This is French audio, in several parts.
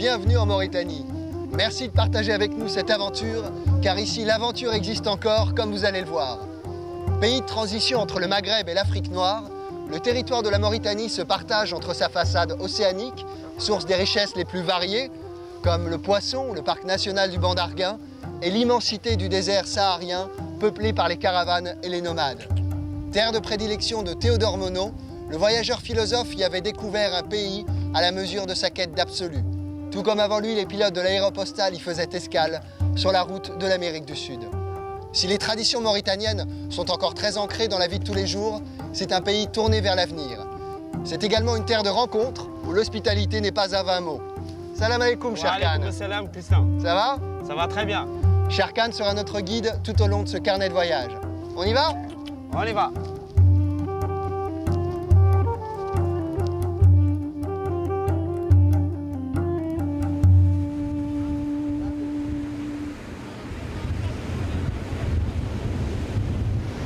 bienvenue en Mauritanie. Merci de partager avec nous cette aventure, car ici l'aventure existe encore, comme vous allez le voir. Pays de transition entre le Maghreb et l'Afrique noire, le territoire de la Mauritanie se partage entre sa façade océanique, source des richesses les plus variées, comme le poisson, le parc national du Banc d'Arguin, et l'immensité du désert saharien, peuplé par les caravanes et les nomades. Terre de prédilection de Théodore Monod, le voyageur philosophe y avait découvert un pays à la mesure de sa quête d'absolu. Tout comme avant lui, les pilotes de l'aéropostale y faisaient escale sur la route de l'Amérique du Sud. Si les traditions mauritaniennes sont encore très ancrées dans la vie de tous les jours, c'est un pays tourné vers l'avenir. C'est également une terre de rencontres où l'hospitalité n'est pas à 20 mots. Salam alaikum, Sherkan. Salam, Christian. Ça va? Ça va très bien. Sherkan sera notre guide tout au long de ce carnet de voyage. On y va? On y va.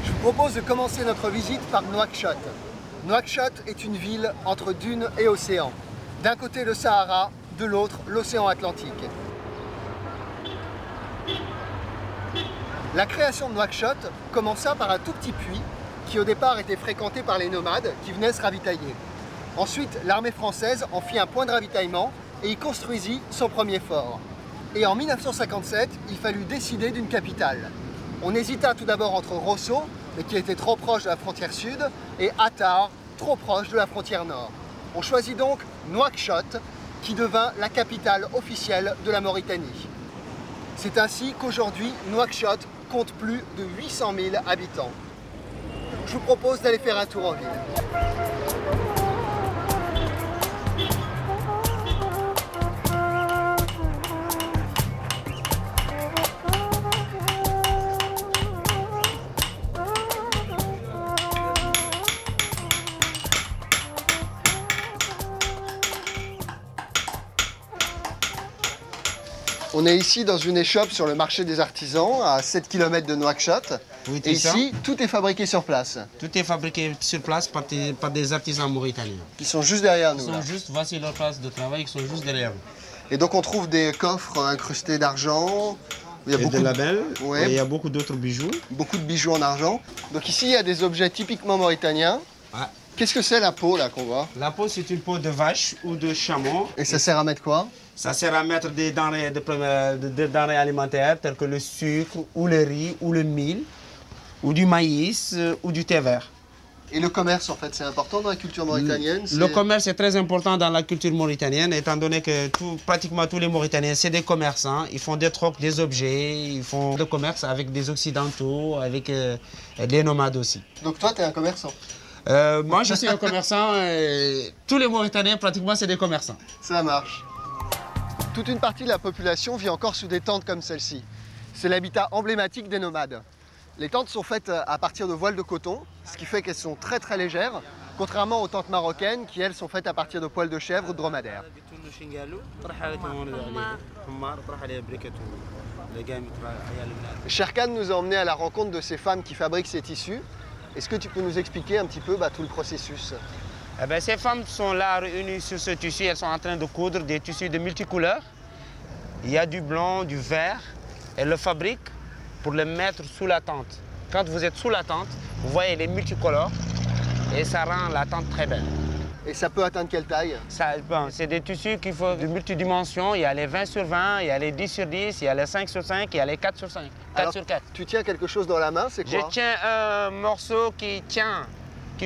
Je vous propose de commencer notre visite par Nouakchott. Nouakchott est une ville entre dunes et océan. D'un côté le Sahara, de l'autre l'océan Atlantique. La création de Nouakchott commença par un tout petit puits qui au départ était fréquenté par les nomades qui venaient se ravitailler. Ensuite, l'armée française en fit un point de ravitaillement et y construisit son premier fort. Et en 1957, il fallut décider d'une capitale. On hésita tout d'abord entre Rosso, mais qui était trop proche de la frontière sud, et Attar, trop proche de la frontière nord. On choisit donc Nouakchott, qui devint la capitale officielle de la Mauritanie. C'est ainsi qu'aujourd'hui, Nouakchott compte plus de 800 000 habitants. Je vous propose d'aller faire un tour en ville. On est ici dans une échoppe sur le marché des artisans, à 7 km de Nouakchott. Oui, Et ici, tout est fabriqué sur place. Tout est fabriqué sur place par des artisans mauritaniens. Qui sont juste derrière nous. Voici leur place de travail, ils sont juste derrière nous. Et donc on trouve des coffres incrustés d'argent. Il y a beaucoup de labels, ouais, et il y a beaucoup d'autres bijoux. Beaucoup de bijoux en argent. Donc ici, il y a des objets typiquement mauritaniens. Ouais. Qu'est-ce que c'est la peau là qu'on voit? La peau, c'est une peau de vache ou de chameau. Et ça sert à mettre quoi? Ça sert à mettre des denrées, des denrées alimentaires telles que le sucre, ou le riz, ou le mil, ou du maïs, ou du thé vert. Et le commerce, en fait, c'est important dans la culture mauritanienne? Le commerce est très important dans la culture mauritanienne, étant donné que pratiquement tous les Mauritaniens, c'est des commerçants. Ils font des trocs, des objets, ils font le commerce avec des Occidentaux, avec des nomades aussi. Donc toi, tu es un commerçant? Moi, je suis un commerçant. Tous les Mauritaniens, pratiquement, c'est des commerçants. Ça marche. Toute une partie de la population vit encore sous des tentes comme celle-ci. C'est l'habitat emblématique des nomades. Les tentes sont faites à partir de voiles de coton, ce qui fait qu'elles sont très très légères, contrairement aux tentes marocaines qui, elles, sont faites à partir de poils de chèvre ou de dromadaire. Sherkan nous a emmenés à la rencontre de ces femmes qui fabriquent ces tissus. Est-ce que tu peux nous expliquer un petit peu tout le processus? Eh bien, ces femmes sont là réunies sur ce tissu, elles sont en train de coudre des tissus de multicouleurs. Il y a du blanc, du vert, elles le fabriquent pour le mettre sous la tente. Quand vous êtes sous la tente, vous voyez les multicolores et ça rend la tente très belle. Et ça peut atteindre quelle taille? C'est des tissus qui font de multidimensions. Il y a les 20 sur 20, il y a les 10 sur 10, il y a les 5 sur 5, il y a les 4 sur 5, 4 sur 4. Tu tiens quelque chose dans la main, c'est quoi? Je tiens un morceau qui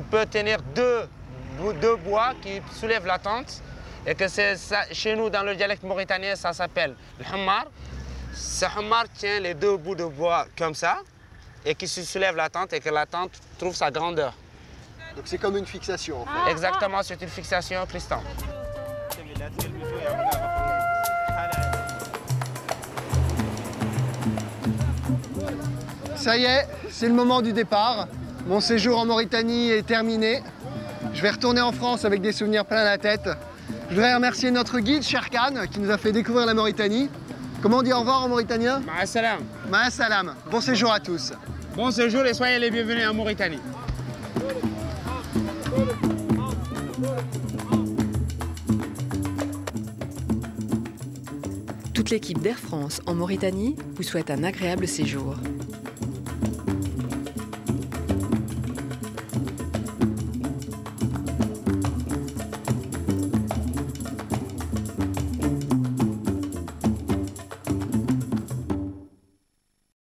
peut tenir deux bois qui soulèvent la tente. Et que c'est ça, chez nous, dans le dialecte mauritanien, ça s'appelle le hammar. Ce hammar tient les deux bouts de bois comme ça et qui soulève la tente et que la tente trouve sa grandeur. Donc c'est comme une fixation en fait. Exactement, c'est une fixation, Tristan. Ça y est, c'est le moment du départ. Mon séjour en Mauritanie est terminé. Je vais retourner en France avec des souvenirs plein la tête. Je voudrais remercier notre guide, Sherkan, qui nous a fait découvrir la Mauritanie. Comment on dit au revoir en mauritanien? Ma'assalam. Ma'assalam. Bon séjour à tous. Bon séjour et soyez les bienvenus en Mauritanie. Toute l'équipe d'Air France en Mauritanie vous souhaite un agréable séjour.